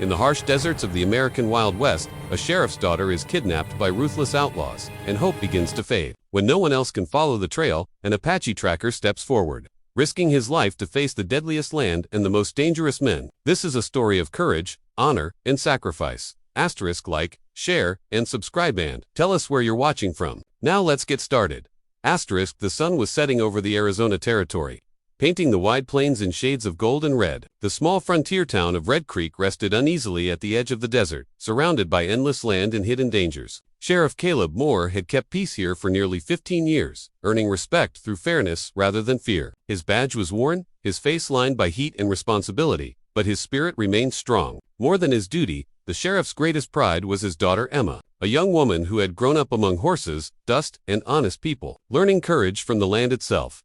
In the harsh deserts of the American Wild West, a sheriff's daughter is kidnapped by ruthless outlaws, and hope begins to fade. When no one else can follow the trail, an Apache tracker steps forward, risking his life to face the deadliest land and the most dangerous men. This is a story of courage, honor, and sacrifice. Like, share, and subscribe, and tell us where you're watching from. Now let's get started. The sun was setting over the Arizona Territory, painting the wide plains in shades of gold and red. The small frontier town of Red Creek rested uneasily at the edge of the desert, surrounded by endless land and hidden dangers. Sheriff Caleb Moore had kept peace here for nearly 15 years, earning respect through fairness rather than fear. His badge was worn, his face lined by heat and responsibility, but his spirit remained strong. More than his duty, the sheriff's greatest pride was his daughter Emma, a young woman who had grown up among horses, dust, and honest people, learning courage from the land itself.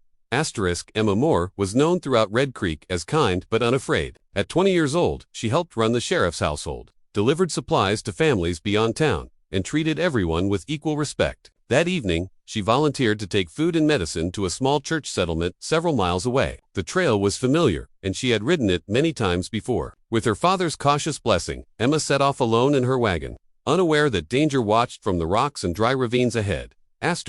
Emma Moore was known throughout Red Creek as kind but unafraid. At 20 years old, she helped run the sheriff's household, delivered supplies to families beyond town, and treated everyone with equal respect. That evening, she volunteered to take food and medicine to a small church settlement several miles away. The trail was familiar, and she had ridden it many times before. With her father's cautious blessing, Emma set off alone in her wagon, unaware that danger watched from the rocks and dry ravines ahead. As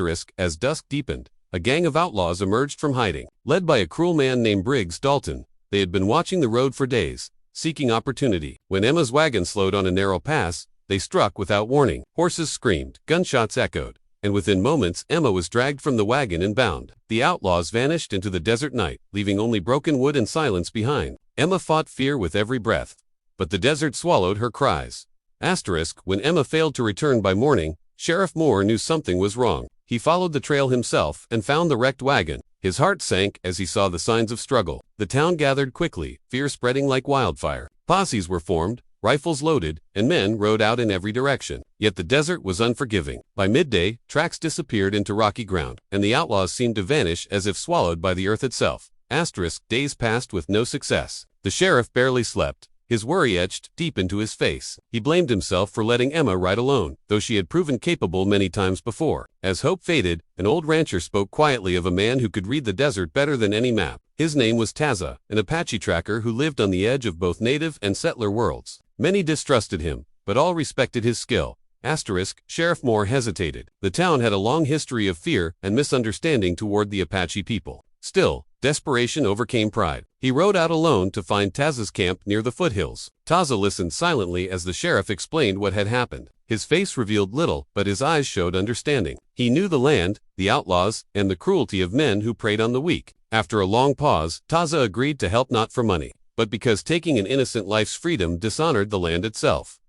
dusk deepened, a gang of outlaws emerged from hiding. Led by a cruel man named Briggs Dalton, they had been watching the road for days, seeking opportunity. When Emma's wagon slowed on a narrow pass, they struck without warning. Horses screamed, gunshots echoed, and within moments Emma was dragged from the wagon and bound. The outlaws vanished into the desert night, leaving only broken wood and silence behind. Emma fought fear with every breath, but the desert swallowed her cries. When Emma failed to return by morning, Sheriff Moore knew something was wrong. He followed the trail himself and found the wrecked wagon. His heart sank as he saw the signs of struggle. The town gathered quickly, fear spreading like wildfire. Posses were formed, rifles loaded, and men rode out in every direction. Yet the desert was unforgiving. By midday, tracks disappeared into rocky ground, and the outlaws seemed to vanish as if swallowed by the earth itself. Days passed with no success. The sheriff barely slept, his worry etched deep into his face. He blamed himself for letting Emma ride alone, though she had proven capable many times before. As hope faded, an old rancher spoke quietly of a man who could read the desert better than any map. His name was Taza, an Apache tracker who lived on the edge of both native and settler worlds. Many distrusted him, but all respected his skill. Sheriff Moore hesitated. The town had a long history of fear and misunderstanding toward the Apache people. Still, desperation overcame pride. He rode out alone to find Taza's camp near the foothills. Taza listened silently as the sheriff explained what had happened. His face revealed little, but his eyes showed understanding. He knew the land, the outlaws, and the cruelty of men who preyed on the weak. After a long pause, Taza agreed to help not for money, but because taking an innocent life's freedom dishonored the land itself.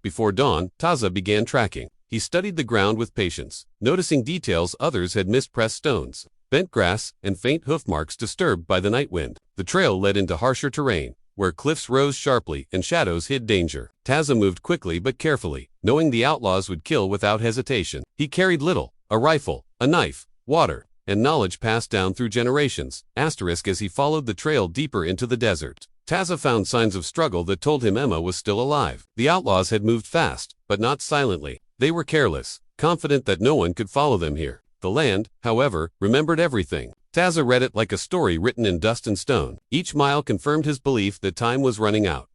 Before dawn, Taza began tracking. He studied the ground with patience, noticing details others had missed: pressed stones, bent grass, and faint hoof marks disturbed by the night wind. The trail led into harsher terrain, where cliffs rose sharply and shadows hid danger. Taza moved quickly but carefully, knowing the outlaws would kill without hesitation. He carried little: a rifle, a knife, water, and knowledge passed down through generations. As he followed the trail deeper into the desert, Taza found signs of struggle that told him Emma was still alive. The outlaws had moved fast, but not silently. They were careless, confident that no one could follow them here. The land, however, remembered everything. Taza read it like a story written in dust and stone. Each mile confirmed his belief that time was running out.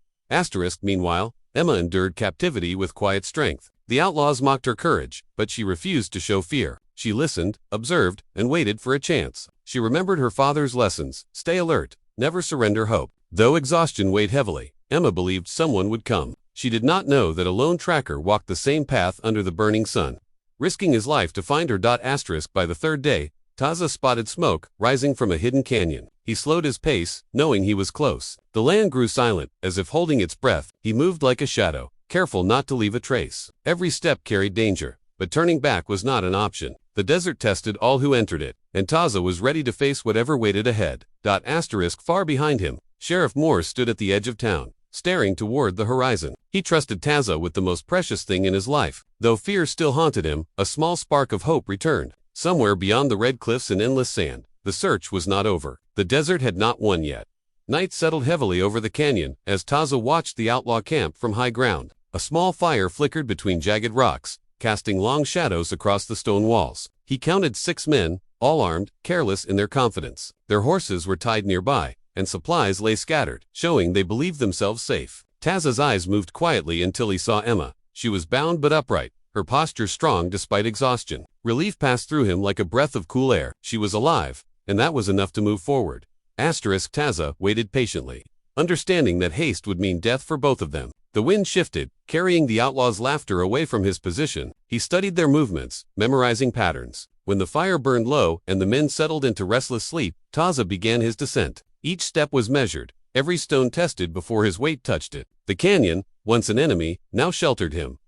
Meanwhile, Emma endured captivity with quiet strength. The outlaws mocked her courage, but she refused to show fear. She listened, observed, and waited for a chance. She remembered her father's lessons: stay alert, never surrender hope. Though exhaustion weighed heavily, Emma believed someone would come. She did not know that a lone tracker walked the same path under the burning sun, risking his life to find her. By the third day, Taza spotted smoke rising from a hidden canyon. He slowed his pace, knowing he was close. The land grew silent, as if holding its breath. He moved like a shadow, careful not to leave a trace. Every step carried danger, but turning back was not an option. The desert tested all who entered it, and Taza was ready to face whatever waited ahead. Far behind him, Sheriff Moore stood at the edge of town, staring toward the horizon. He trusted Taza with the most precious thing in his life. Though fear still haunted him, a small spark of hope returned. Somewhere beyond the red cliffs and endless sand, the search was not over. The desert had not won yet. Night settled heavily over the canyon as Taza watched the outlaw camp from high ground. A small fire flickered between jagged rocks, casting long shadows across the stone walls. He counted 6 men, all armed, careless in their confidence. Their horses were tied nearby, and supplies lay scattered, showing they believed themselves safe. Taza's eyes moved quietly until he saw Emma. She was bound but upright, her posture strong despite exhaustion. Relief passed through him like a breath of cool air. She was alive, and that was enough to move forward. Taza waited patiently, understanding that haste would mean death for both of them. The wind shifted, carrying the outlaw's laughter away from his position. He studied their movements, memorizing patterns. When the fire burned low and the men settled into restless sleep, Taza began his descent. Each step was measured, every stone tested before his weight touched it. The canyon, once an enemy, now sheltered him.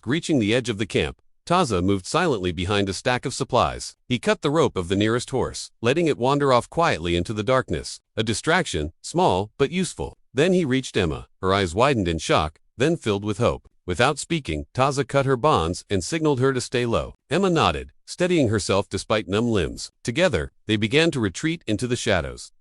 Reaching the edge of the camp, Taza moved silently behind a stack of supplies. He cut the rope of the nearest horse, letting it wander off quietly into the darkness. A distraction, small but useful. Then he reached Emma. Her eyes widened in shock, then filled with hope. Without speaking, Taza cut her bonds and signaled her to stay low. Emma nodded, steadying herself despite numb limbs. Together, they began to retreat into the shadows.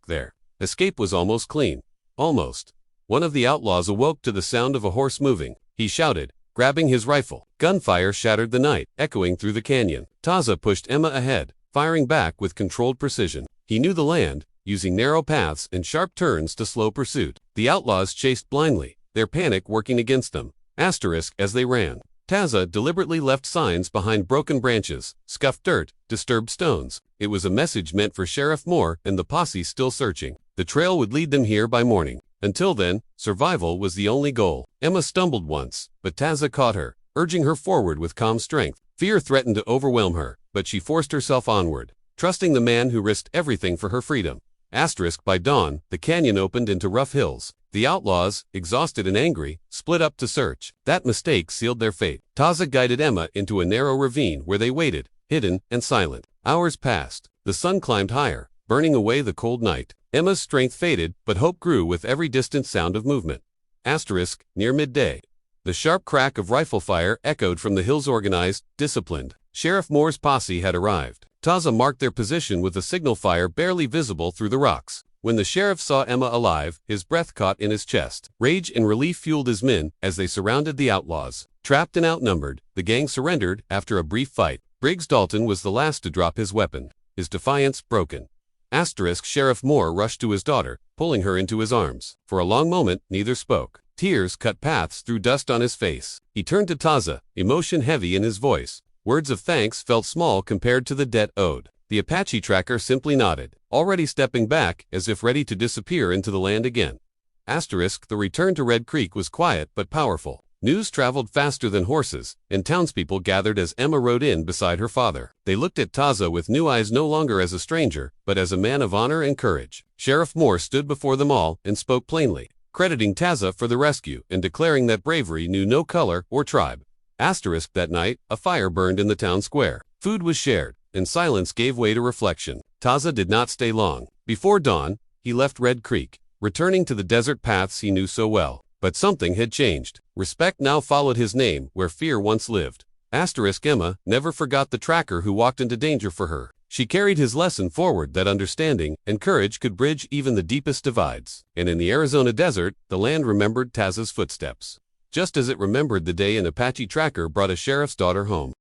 Their escape was almost clean. Almost. One of the outlaws awoke to the sound of a horse moving. He shouted, grabbing his rifle. Gunfire shattered the night, echoing through the canyon. Taza pushed Emma ahead, firing back with controlled precision. He knew the land, using narrow paths and sharp turns to slow pursuit. The outlaws chased blindly, their panic working against them. As they ran, Taza deliberately left signs behind broken branches, scuffed dirt, disturbed stones. It was a message meant for Sheriff Moore and the posse still searching. The trail would lead them here by morning. Until then, survival was the only goal. Emma stumbled once, but Taza caught her, urging her forward with calm strength. Fear threatened to overwhelm her, but she forced herself onward, trusting the man who risked everything for her freedom. By dawn, the canyon opened into rough hills. The outlaws, exhausted and angry, split up to search. That mistake sealed their fate. Taza guided Emma into a narrow ravine where they waited, hidden and silent. Hours passed. The sun climbed higher, burning away the cold night. Emma's strength faded, but hope grew with every distant sound of movement. Near midday. The sharp crack of rifle fire echoed from the hills. Organized, disciplined. Sheriff Moore's posse had arrived. Taza marked their position with a signal fire barely visible through the rocks. When the sheriff saw Emma alive, his breath caught in his chest. Rage and relief fueled his men as they surrounded the outlaws. Trapped and outnumbered, the gang surrendered after a brief fight. Briggs Dalton was the last to drop his weapon, his defiance broken. Sheriff Moore rushed to his daughter, pulling her into his arms. For a long moment, neither spoke. Tears cut paths through dust on his face. He turned to Taza, emotion heavy in his voice. Words of thanks felt small compared to the debt owed. The Apache tracker simply nodded, already stepping back as if ready to disappear into the land again. The return to Red Creek was quiet but powerful. News traveled faster than horses, and townspeople gathered as Emma rode in beside her father. They looked at Taza with new eyes, no longer as a stranger, but as a man of honor and courage. Sheriff Moore stood before them all and spoke plainly, crediting Taza for the rescue and declaring that bravery knew no color or tribe. That night, a fire burned in the town square. Food was shared, and silence gave way to reflection. Taza did not stay long. Before dawn, he left Red Creek, returning to the desert paths he knew so well. But something had changed. Respect now followed his name where fear once lived. Emma never forgot the tracker who walked into danger for her. She carried his lesson forward that understanding and courage could bridge even the deepest divides. And in the Arizona desert, the land remembered Taza's footsteps, just as it remembered the day an Apache tracker brought a sheriff's daughter home.